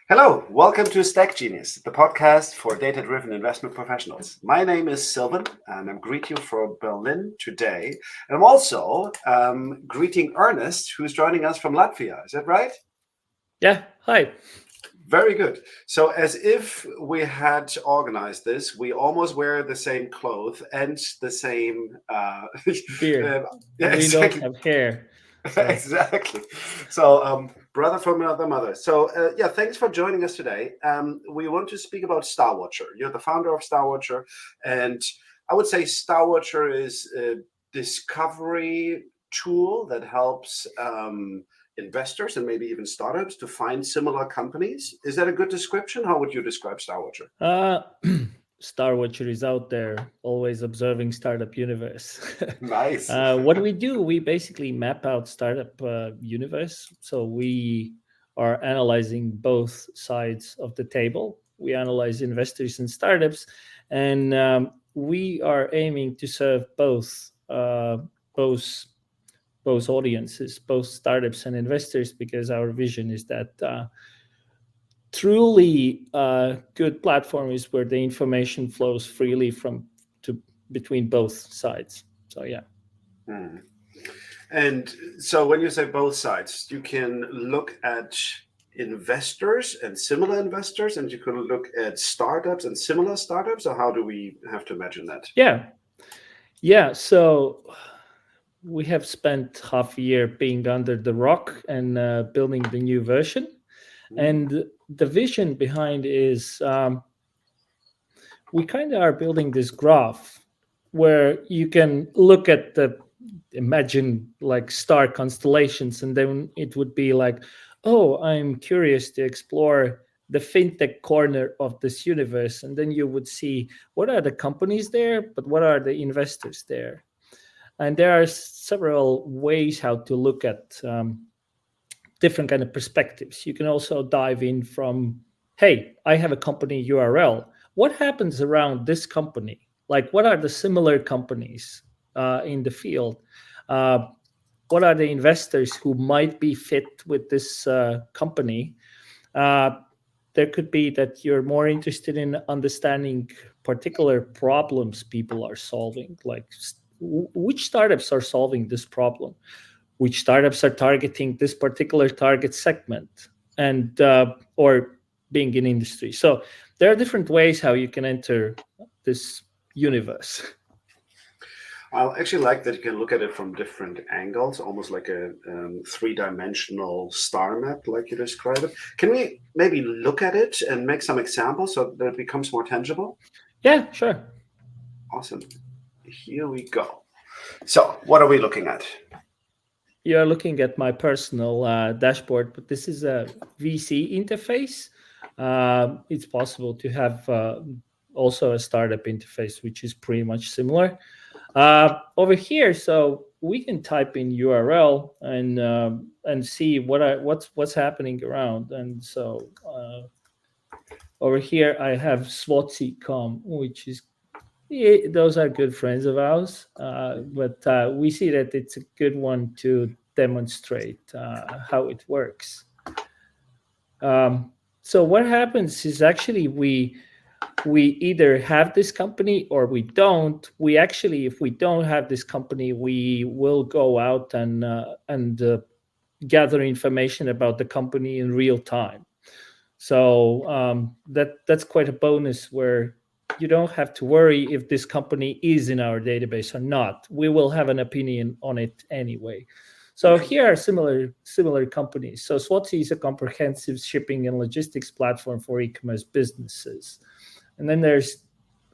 Hello, welcome to StackGenius, the podcast for data-driven investment professionals. My name is Sylvan, and I'm greeting you from Berlin today. And I'm also greeting Ernest, who's joining us from Latvia. Is that right? Yeah, hi. Very good. So, as if we had organized this, we almost wear the same clothes and the same. Beard. Yeah, We don't exactly. have hair. So, Exactly. So, brother from another mother. So, yeah, thanks for joining us today. We want to speak about Starwatcher. You're the founder of Starwatcher, and I would say Starwatcher is a discovery tool that helps investors and maybe even startups to find similar companies. Is that a good description? How would you describe Starwatcher? uh, Starwatcher is out there, always observing startup universe. Nice. What we do, we basically map out startup universe. So we are analyzing both sides of the table. We analyze investors and startups, and we are aiming to serve both both audiences, both startups and investors, because our vision is that truly good platform is where the information flows freely from to between both sides. So yeah. Hmm. And so when you say both sides, you can look at investors and similar investors, and you can look at startups and similar startups, or how do we have to imagine that? Yeah, so we have spent half a year being under the rock and building the new version, Hmm. and the vision behind is we kind of are building this graph where you can look at the imagine like star constellations, and then it would be like, oh, I'm curious to explore the fintech corner of this universe, and then you would see what are the companies there, but what are the investors there. And there are several ways how to look at different kind of perspectives. You can also dive in from, hey, I have a company URL. What happens around this company? Like, what are the similar companies in the field? Uh, what are the investors who might be fit with this company? Uh, there could be that you're more interested in understanding particular problems people are solving, like which startups are solving this problem, which startups are targeting this particular target segment, and or being in industry. So there are different ways how you can enter this universe. I actually like that you can look at it from different angles, almost like a three-dimensional star map, like you described it. Can we maybe look at it and make some examples so that it becomes more tangible? Yeah, sure. Awesome. Here we go. So, what are we looking at? You're looking at my personal dashboard, but this is a VC interface. It's possible to have also a startup interface, which is pretty much similar. Over here, so we can type in URL and see what's happening around. And so over here, I have Swatzy.com, which is those are good friends of ours, but we see that it's a good one to demonstrate how it works. So what happens is actually we either have this company or we don't. We actually, if we don't have this company, we will go out and gather information about the company in real time. So that's quite a bonus where you don't have to worry if this company is in our database or not. We will have an opinion on it anyway. So here are similar companies. So Swatsy is a comprehensive shipping and logistics platform for e-commerce businesses. And then there's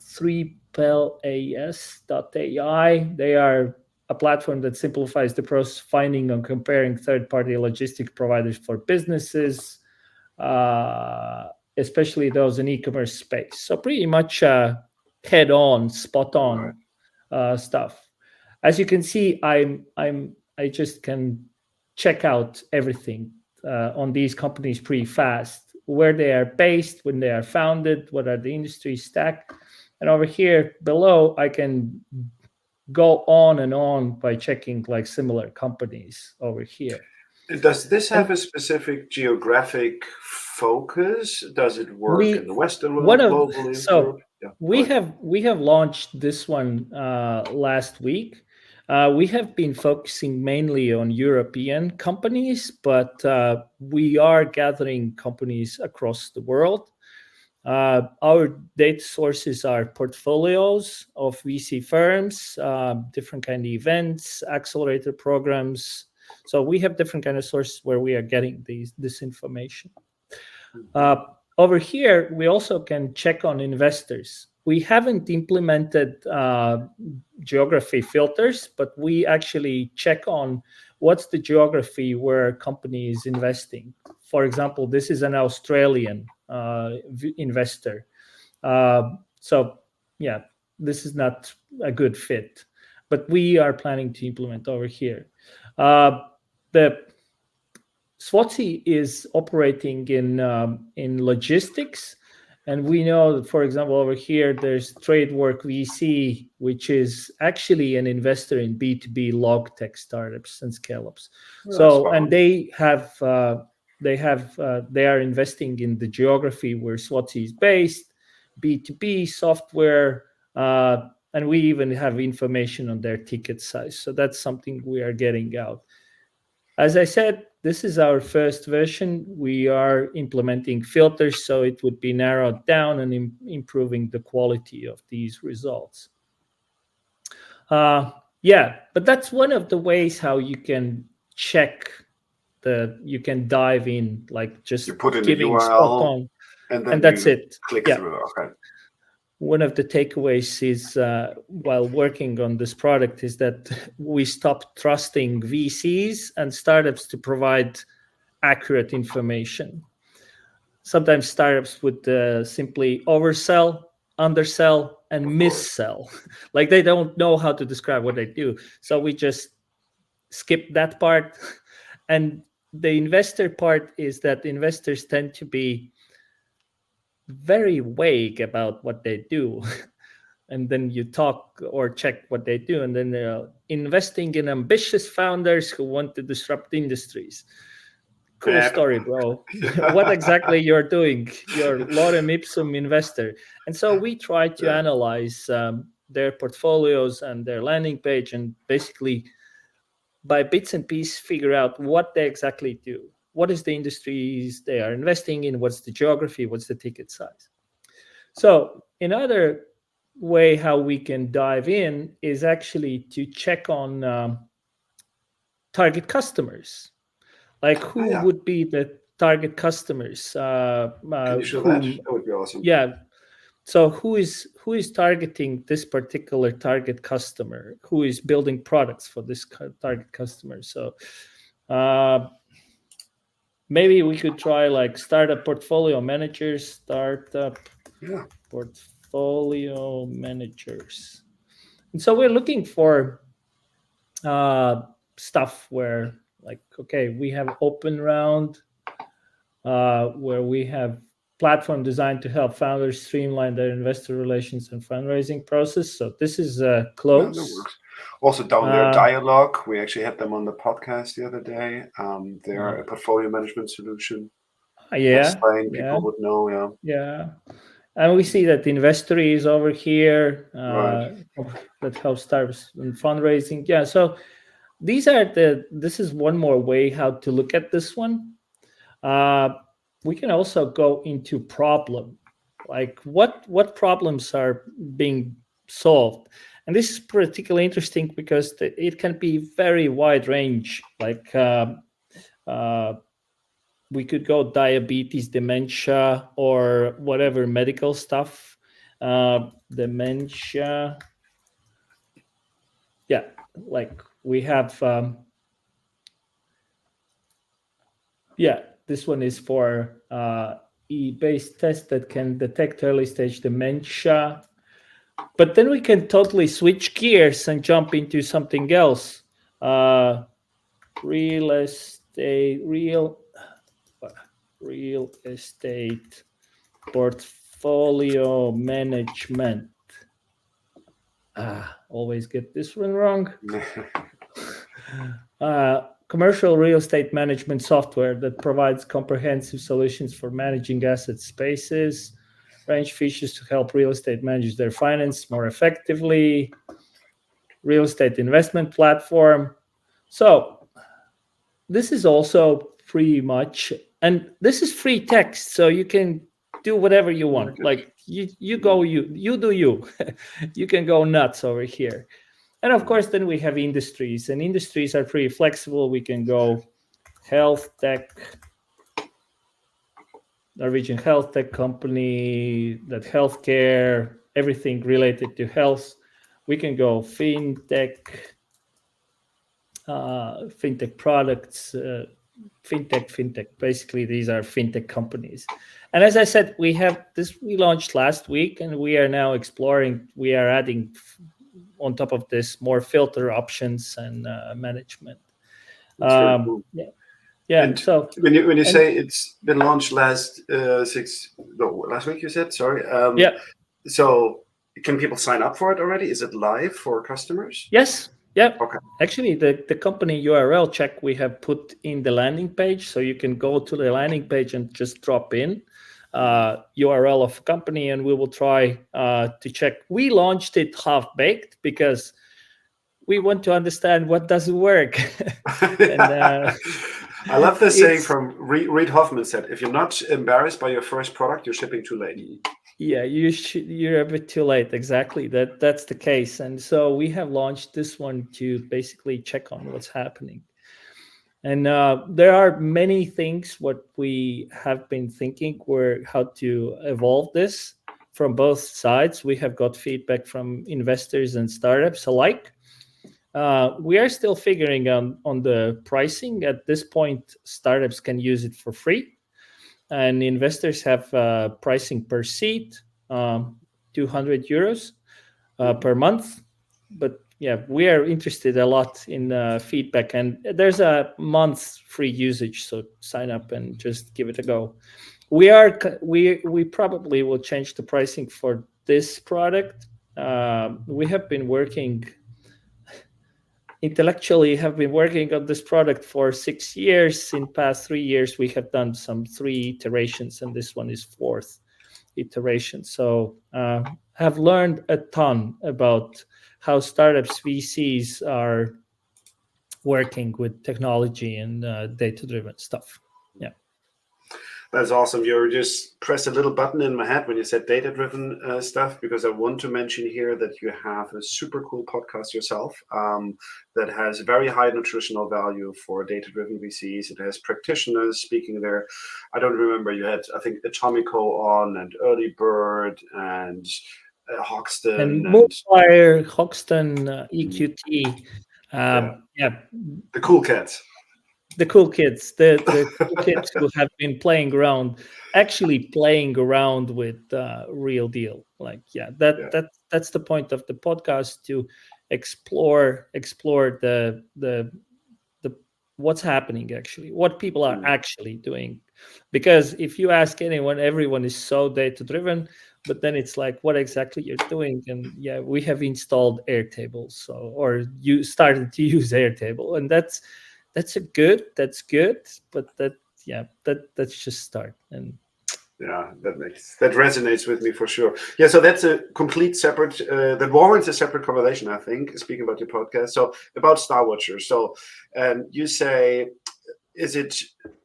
3PLAS.ai. They are a platform that simplifies the process of finding and comparing third-party logistic providers for businesses, uh, especially those in e-commerce space. So pretty much head-on, All right. spot-on stuff. As you can see, I just can check out everything on these companies pretty fast, where they are based, when they are founded, what are the industry stack. And over here below, I can go on and on by checking like similar companies over here. Does this have And a specific geographic focus? Does it work in we the Western one world, of globally, Europe? so Yeah, go we ahead. have launched this one last week. We have been focusing mainly on European companies, but we are gathering companies across the world. Our data sources are portfolios of VC firms, different kind of events, accelerator programs. So we have different kind of sources where we are getting this information. Mhm. Over here, we also can check on investors. We haven't implemented geography filters, but we actually check on what's the geography where a company is investing. For example, this is an Australian investor. So, yeah, this is not a good fit, but we are planning to implement over here. The SWATI is operating in logistics, and we know that, for example, over here there's TradeWork VC, which is actually an investor in B2B log tech startups and scale-ups. Yeah, So, spot and on. they are investing in the geography where SWATI is based, B2B software, and we even have information on their ticket size. So that's something we are getting out. As I said, this is our first version. We are implementing filters so it would be narrowed down and improving the quality of these results. Yeah, but that's one of the ways how you can check you can dive in, like You just put in the giving spot URL on, and and then that's you it. click Yeah. through. Okay. One of the takeaways is while working on this product is that we stopped trusting VCs and startups to provide accurate information. Sometimes startups would simply oversell, undersell, and Of course. missell. Like they don't know how to describe what they do. So we just skip that part. And the investor part is that investors tend to be very vague about what they do. And then you talk or check what they do, and then they're investing in ambitious founders who want to disrupt industries. Cool Yeah. story, bro. What exactly you're doing? You're lorem ipsum investor. And so we try to Yeah. analyze their portfolios and their landing page, and basically by bits and pieces figure out what they exactly do. What is the industries they are investing in? What's the geography? What's the ticket size? So another way how we can dive in is actually to check on target customers. Like Oh, who yeah. would be the target customers? Can you show that? Whom? That would be awesome. Yeah. So who is targeting this particular target customer? Who is building products for this target customer? So uh, maybe we could try like startup portfolio managers, startup Yeah. portfolio managers. And so we're looking for stuff where, like, okay, we have open round, where we have platform designed to help founders streamline their investor relations and fundraising process. So this is Yeah, that close. works. Also down there, Uh, Dialogue. We actually had them on the podcast the other day. They uh, are a portfolio management solution. yeah, Explain, yeah, people would know. Yeah. yeah. And we see that Investory is over here, Right. that helps startups in fundraising. Yeah, so this is one more way how to look at this one. We can also go into problem, like what problems are being solved, and this is particularly interesting because it can be very wide range. Like uh, we could go diabetes, dementia, or whatever medical stuff. Dementia, yeah, like we have. Yeah, this one is for e-based test that can detect early stage dementia. But then we can totally switch gears and jump into something else. Uh, real estate, real estate portfolio management. Always get this one wrong. commercial real estate management software that provides comprehensive solutions for managing asset spaces, range features to help real estate manage their finance more effectively, real estate investment platform. So this is also pretty much, and this is free text, so you can do whatever you want. Like you do you. You can go nuts over here. And of course, then we have industries, and industries are pretty flexible. We can go health tech, Norwegian health tech company, that healthcare, everything related to health. We can go fintech, fintech products, fintech. Basically, these are fintech companies. And as I said, we launched last week, and we are now exploring. We are adding on top of this more filter options and management. That's very cool. Yeah. And so when you say it's been launched last week, you said, sorry. Yeah. So can people sign up for it already? Is it live for customers? Yes. Yeah. Okay. Actually, the company URL check we have put in the landing page, so you can go to the landing page and just drop in URL of company, and we will try to check. We launched it half baked because we want to understand what doesn't work. And, I love the saying from Reid Hoffman said, "If you're not embarrassed by your first product, you're shipping too late." Yeah, you're a bit too late. Exactly. That's the case. And so we have launched this one to basically check on what's happening. And there are many things what we have been thinking how to evolve this from both sides. We have got feedback from investors and startups alike. We are still figuring on the pricing. At this point, startups can use it for free, and investors have pricing per seat, 200 euros per month. But yeah, we are interested a lot in feedback, and there's a month's free usage, so sign up and just give it a go. We probably will change the pricing for this product. We have been working intellectually on this product for 6 years. In past 3 years, we have done 3 iterations, and this one is 4th iteration. So have learned a ton about how startups, VCs are working with technology and data-driven stuff. Yeah. That's awesome. You just pressed a little button in my head when you said data-driven stuff, because I want to mention here that you have a super cool podcast yourself that has very high nutritional value for data-driven VCs. It has practitioners speaking there. I don't remember. You had, I think, Atomico on, and Early Bird, and Hoxton. And Multiplier, Hoxton, EQT. Yeah. The cool cats. The cool kids, the cool kids who have been playing around with real deal. Like, that's the point of the podcast, to explore the what's happening actually, what people are actually doing. Because if you ask anyone, everyone is so data driven, but then it's like, what exactly you're doing? And yeah, we have installed Airtable, or you started to use Airtable, and that's good, but that's just start. And yeah, that resonates with me for sure. Yeah, so that's a complete separate that warrants a separate conversation, I think, speaking about your podcast. So about Starwatcher. So you say, is it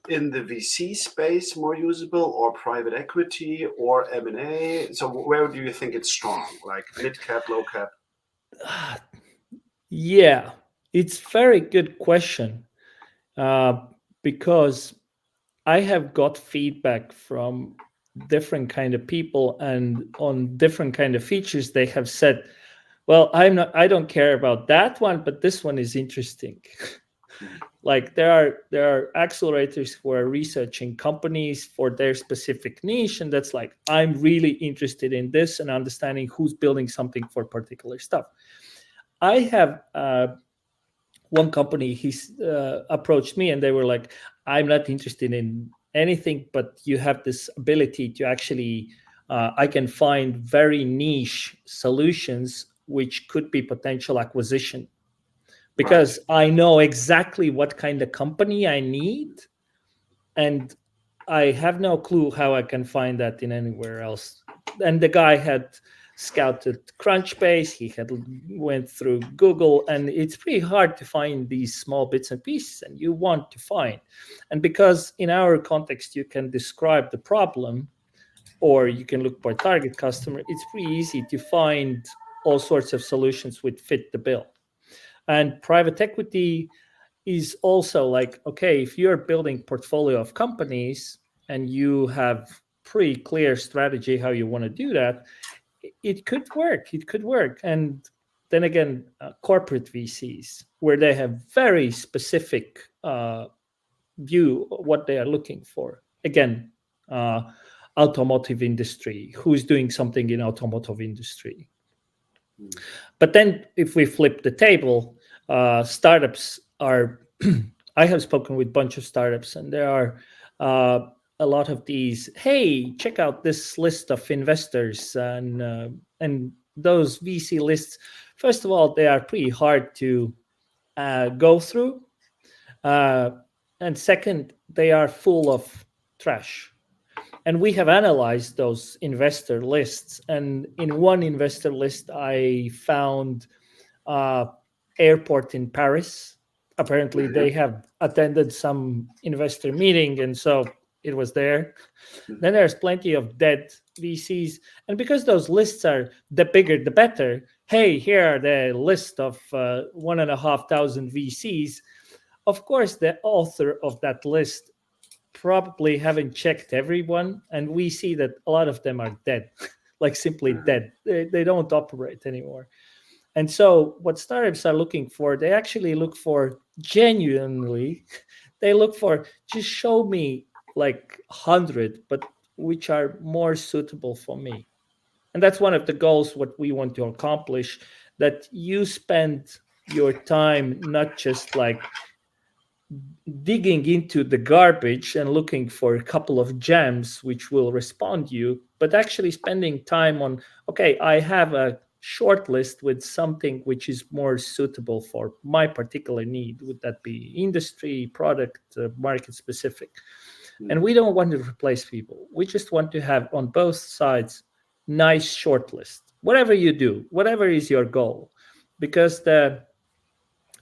in the VC space more usable, or private equity, or M&A? So where do you think it's strong, like mid cap, low cap? Yeah, it's very good question. Because I have got feedback from different kind of people, and on different kind of features, they have said, well, I don't care about that one, but this one is interesting. Like there are accelerators who are researching companies for their specific niche, and that's like, I'm really interested in this and understanding who's building something for particular stuff. I have one company, he's approached me, and they were like, I'm not interested in anything, but you have this ability to actually, I can find very niche solutions which could be potential acquisition because I know exactly what kind of company I need, and I have no clue how I can find that in anywhere else. And the guy had scouted Crunchbase, he had went through Google, and it's pretty hard to find these small bits and pieces, and you want to find. And because in our context, you can describe the problem, or you can look for target customer, it's pretty easy to find all sorts of solutions which fit the bill. And private equity is also like, okay, if you're building portfolio of companies and you have pretty clear strategy how you want to do that, it could work. It could work. And then again, corporate VCs, where they have very specific view of what they are looking for. Again, automotive industry, who's doing something in automotive industry. But then if we flip the table, startups are, I have spoken with a bunch of startups, and there are a lot of these, hey, check out this list of investors, and those VC lists, first of all, they are pretty hard to go through. And second, they are full of trash. And we have analyzed those investor lists. And in one investor list, I found airport in Paris. Apparently, they have attended some investor meeting, and so it was there. Then there's plenty of dead VCs. And because those lists are the bigger, the better, hey, here are the list of 1,500 VCs. Of course, the author of that list probably haven't checked everyone, and we see that a lot of them are dead, like simply dead. They don't operate anymore. And so what startups are looking for, they actually look for genuinely, they look for, just show me like 100, but which are more suitable for me. And that's one of the goals, what we want to accomplish, that you spend your time not just like digging into the garbage and looking for a couple of gems which will respond you, but actually spending time on, okay, I have a short list with something which is more suitable for my particular need. Would that be industry, product, market specific? And we don't want to replace people. We just want to have on both sides nice short list. Whatever you do, whatever is your goal, because the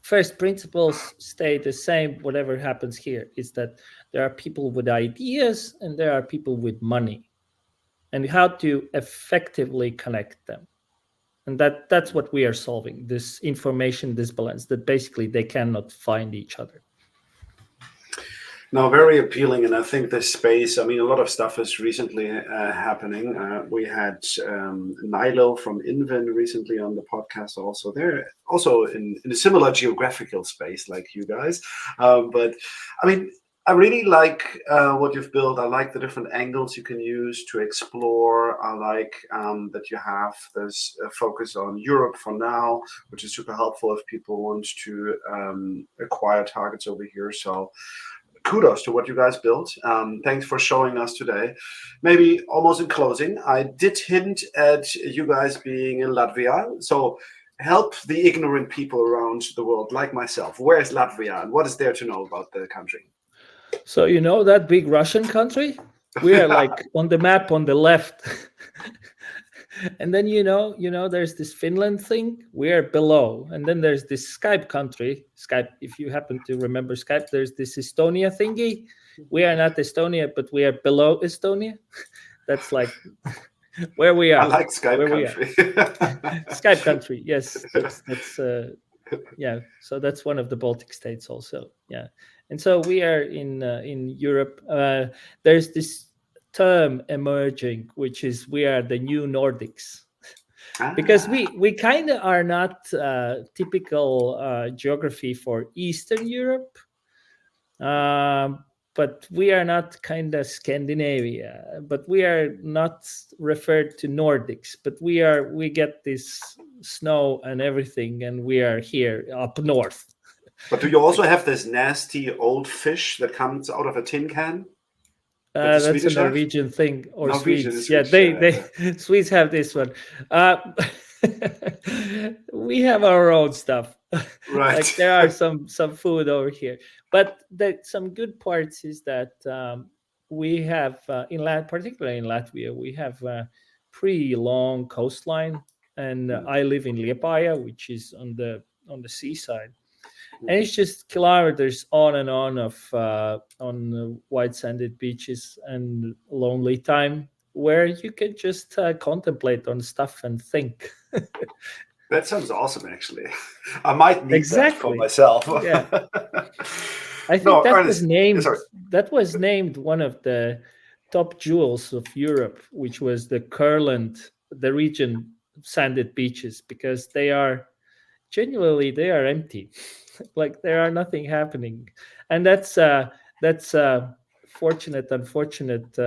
first principles stay the same, whatever happens here, is that there are people with ideas and there are people with money, and how to effectively connect them. And that's what we are solving, this information disbalance, that basically they cannot find each other. No, very appealing, and I think this space, I mean, a lot of stuff is recently happening. We had Nilo from Invin recently on the podcast also. They're also in a similar geographical space like you guys. But I mean, I really like what you've built. I like the different angles you can use to explore. I like that you have this focus on Europe for now, which is super helpful if people want to acquire targets over here. So kudos to what you guys built. Thanks for showing us today. Maybe almost in closing, I did hint at you guys being in Latvia. So help the ignorant people around the world like myself. Where is Latvia and what is there to know about the country? So you know that big Russian country? We are like on the map on the left. And then you know there's this Finland thing, we are below. And then there's this Skype country, Skype, if you happen to remember Skype, there's this Estonia thingy. We are not Estonia, but we are below Estonia. That's like where we are. I like Skype country. Skype country, yes. That's yeah. So that's one of the Baltic states also. Yeah. And so we are in Europe. There's this term emerging, which is we are the new Nordics, because we kind of are not typical geography for Eastern Europe, but we are not kind of Scandinavia, but we are not referred to Nordics, but we get this snow and everything, and we are here up north. But do you also have this nasty old fish that comes out of a tin can? That's a Norwegian thing, or Swedes. Yeah, they Swedes have this one. We have our own stuff. Right. Like there are some food over here, but some good parts is that we have particularly in Latvia, we have a pretty long coastline, and I live in Liepāja, which is on the seaside, and it's just kilometers on and on of on white sanded beaches and lonely time where you can just contemplate on stuff and think. That sounds awesome, actually. I might need that for Exactly. myself. Yeah. I think No, Ernest. Sorry. that was named one of the top jewels of Europe, which was the Kurland, the region sanded beaches, because they are genuinely they are empty. Like there are nothing happening. And that's unfortunate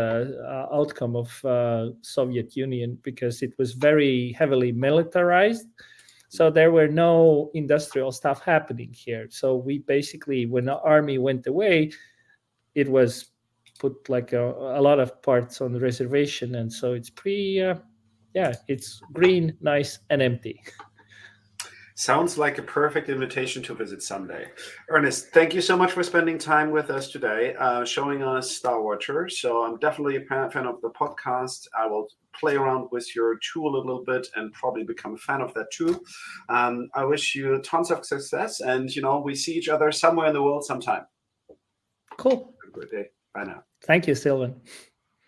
outcome of Soviet Union, because it was very heavily militarized, so there were no industrial stuff happening here. So we basically, when the army went away, it was put like a lot of parts on the reservation, and so it's pretty yeah, it's green, nice, and empty. Sounds like a perfect invitation to visit someday. Ernest, thank you so much for spending time with us today, showing us Starwatcher. So I'm definitely a fan of the podcast. I will play around with your tool a little bit and probably become a fan of that too. I wish you tons of success, and we see each other somewhere in the world sometime. Cool. Have a great day. Bye now. Thank you, Sylvan.